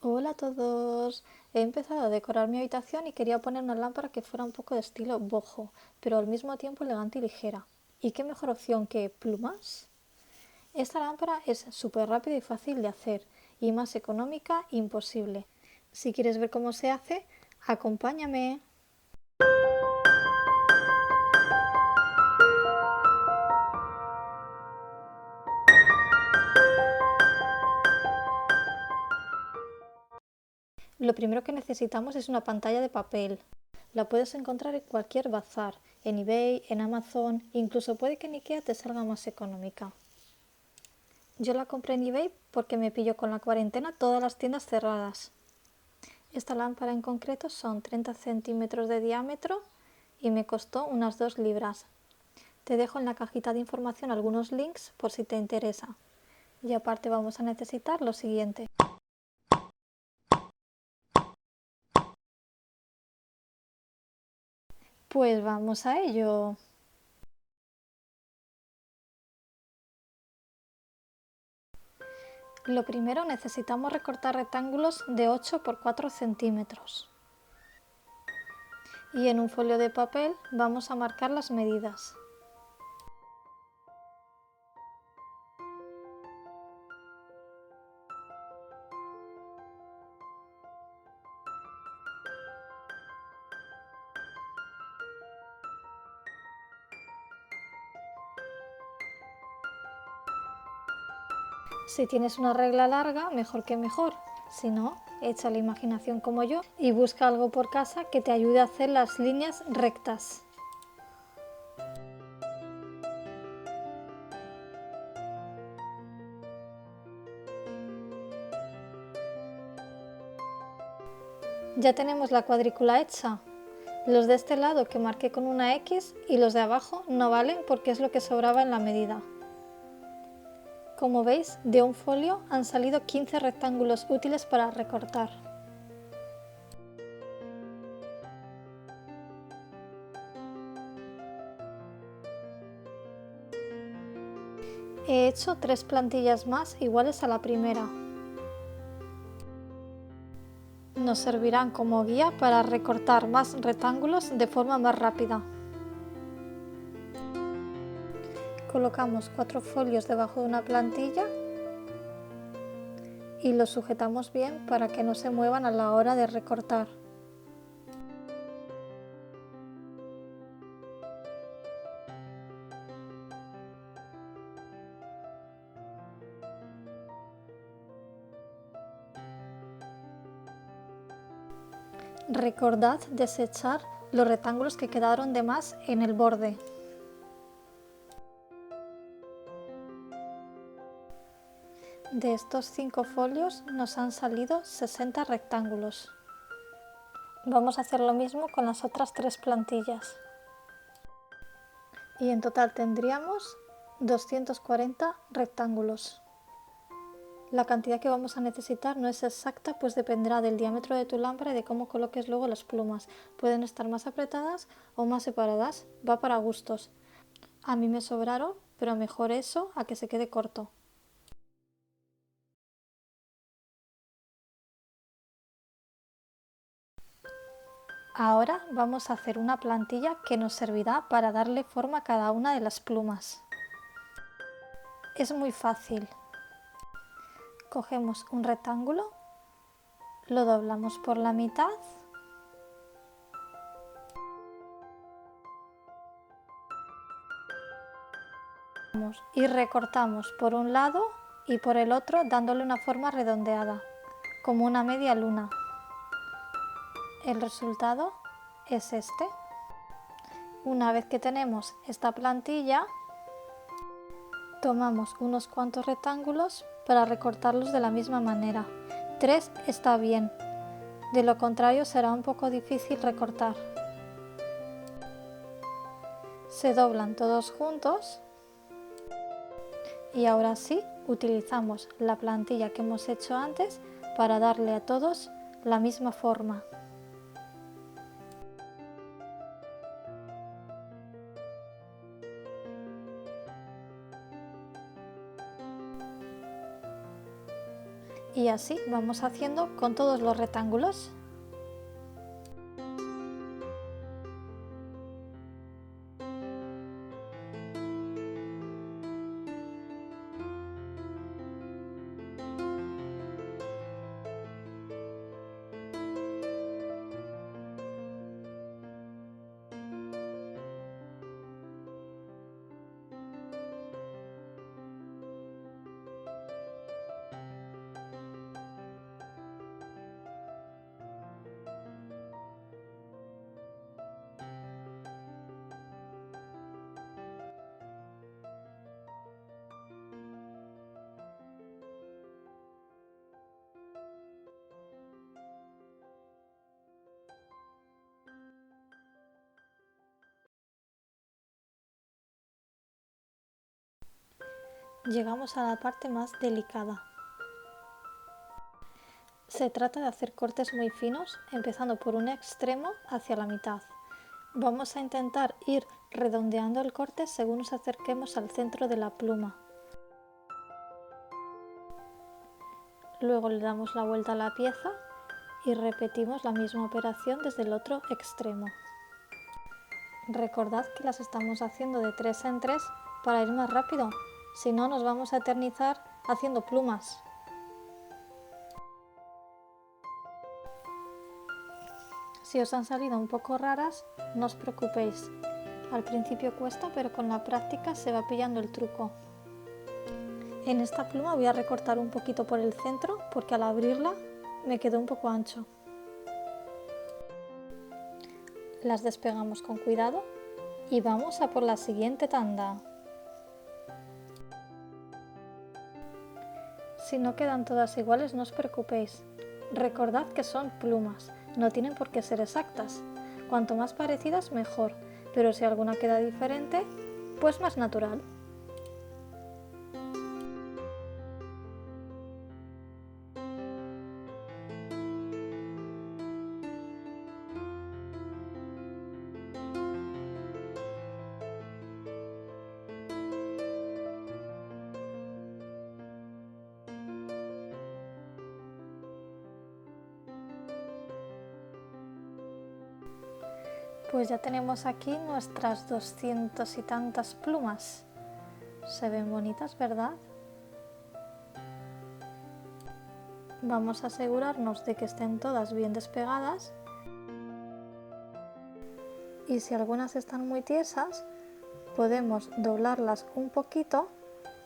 Hola a todos. He empezado a decorar mi habitación y quería poner una lámpara que fuera un poco de estilo boho, pero al mismo tiempo elegante y ligera. ¿Y qué mejor opción que plumas? Esta lámpara es súper rápida y fácil de hacer, y más económica imposible. Si quieres ver cómo se hace, acompáñame. Lo primero que necesitamos es una pantalla de papel. La puedes encontrar en cualquier bazar, en eBay, en Amazon, incluso puede que en IKEA te salga más económica. Yo la compré en eBay porque me pilló con la cuarentena todas las tiendas cerradas. Esta lámpara en concreto son 30 centímetros de diámetro y me costó unas 2 libras. Te dejo en la cajita de información algunos links por si te interesa. Y aparte vamos a necesitar lo siguiente. Pues vamos a ello. Lo primero necesitamos recortar rectángulos de 8 por 4 centímetros. Y en un folio de papel vamos a marcar las medidas. Si tienes una regla larga, mejor que mejor. Si no, echa la imaginación como yo y busca algo por casa que te ayude a hacer las líneas rectas. Ya tenemos la cuadrícula hecha. Los de este lado que marqué con una X y los de abajo no valen porque es lo que sobraba en la medida. Como veis, de un folio han salido 15 rectángulos útiles para recortar. He hecho 3 plantillas más iguales a la primera. Nos servirán como guía para recortar más rectángulos de forma más rápida. Colocamos 4 folios debajo de una plantilla y los sujetamos bien para que no se muevan a la hora de recortar. Recordad desechar los rectángulos que quedaron de más en el borde. De estos 5 folios nos han salido 60 rectángulos. Vamos a hacer lo mismo con las otras 3 plantillas. Y en total tendríamos 240 rectángulos. La cantidad que vamos a necesitar no es exacta, pues dependerá del diámetro de tu lámpara y de cómo coloques luego las plumas. Pueden estar más apretadas o más separadas, va para gustos. A mí me sobraron, pero mejor eso a que se quede corto. Ahora vamos a hacer una plantilla que nos servirá para darle forma a cada una de las plumas. Es muy fácil. Cogemos un rectángulo, lo doblamos por la mitad y recortamos por un lado y por el otro dándole una forma redondeada, como una media luna. El resultado es este. Una vez que tenemos esta plantilla, tomamos unos cuantos rectángulos para recortarlos de la misma manera. 3 está bien, de lo contrario será un poco difícil recortar. Se doblan todos juntos y ahora sí utilizamos la plantilla que hemos hecho antes para darle a todos la misma forma. Y Y así vamos haciendo con todos los rectángulos. Llegamos a la parte más delicada. Se trata de hacer cortes muy finos, empezando por un extremo hacia la mitad. Vamos a intentar ir redondeando el corte según nos acerquemos al centro de la pluma. Luego le damos la vuelta a la pieza y repetimos la misma operación desde el otro extremo. Recordad que las estamos haciendo de 3 en 3 para ir más rápido, si no nos vamos a eternizar haciendo plumas. Si os han salido un poco raras, no os preocupéis. Al principio cuesta, pero con la práctica se va pillando el truco. En esta pluma voy a recortar un poquito por el centro porque al abrirla me quedó un poco ancho. Las despegamos con cuidado y vamos a por la siguiente tanda. Si no quedan todas iguales, no os preocupéis. Recordad que son plumas, no tienen por qué ser exactas. Cuanto más parecidas, mejor, pero si alguna queda diferente, pues más natural. Pues ya tenemos aquí nuestras 200 y tantas plumas. Se ven bonitas, ¿verdad? Vamos a asegurarnos de que estén todas bien despegadas. Y si algunas están muy tiesas, podemos doblarlas un poquito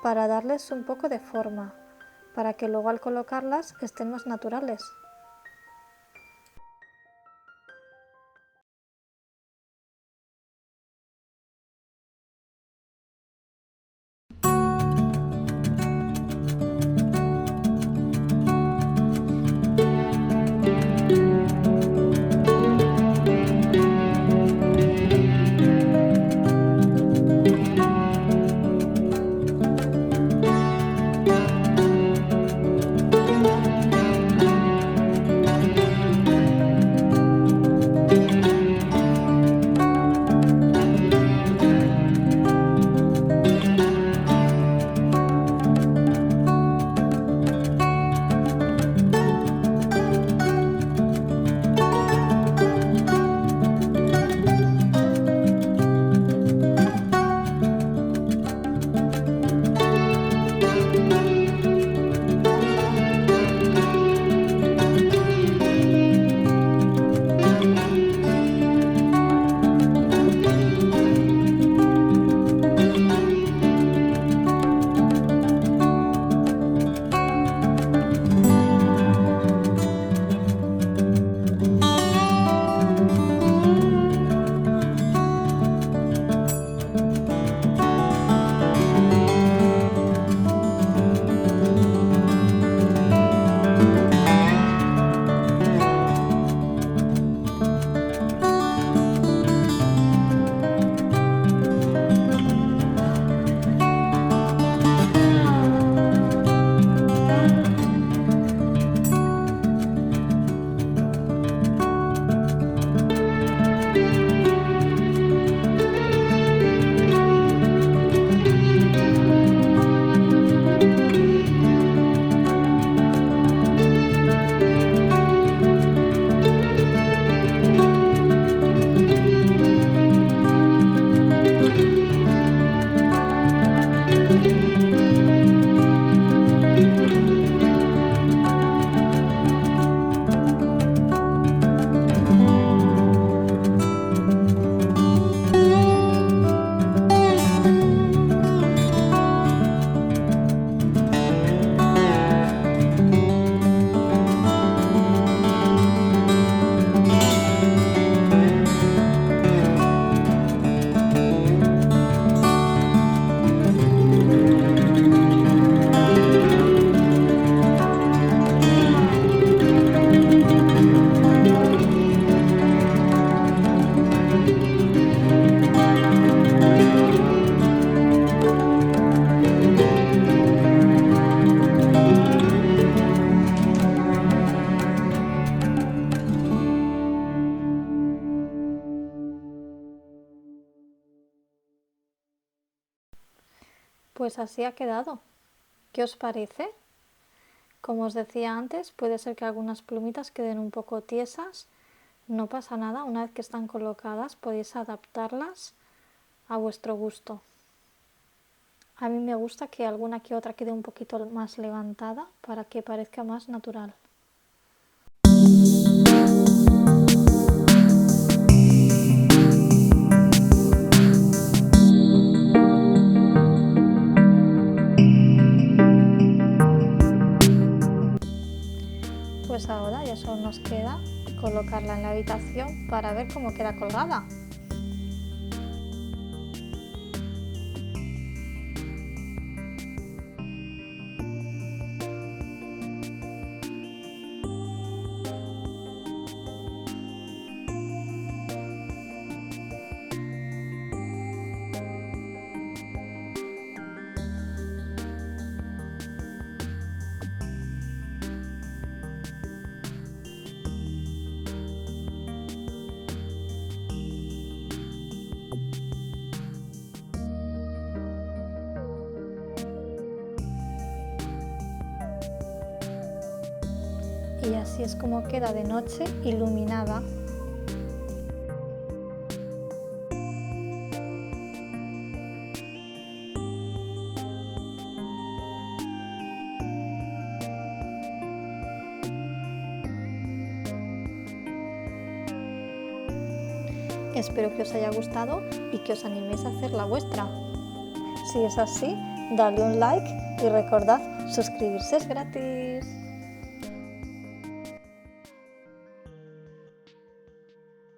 para darles un poco de forma, para que luego al colocarlas estén más naturales. Pues así ha quedado. ¿Qué os parece? Como os decía antes, puede ser que algunas plumitas queden un poco tiesas. No pasa nada, una vez que están colocadas podéis adaptarlas a vuestro gusto. A mí me gusta que alguna que otra quede un poquito más levantada para que parezca más natural. Pues ahora ya solo nos queda colocarla en la habitación para ver cómo queda colgada. Y así es como queda de noche iluminada. Espero que os haya gustado y que os animéis a hacer la vuestra. Si es así, dadle un like y recordad, suscribirse es gratis.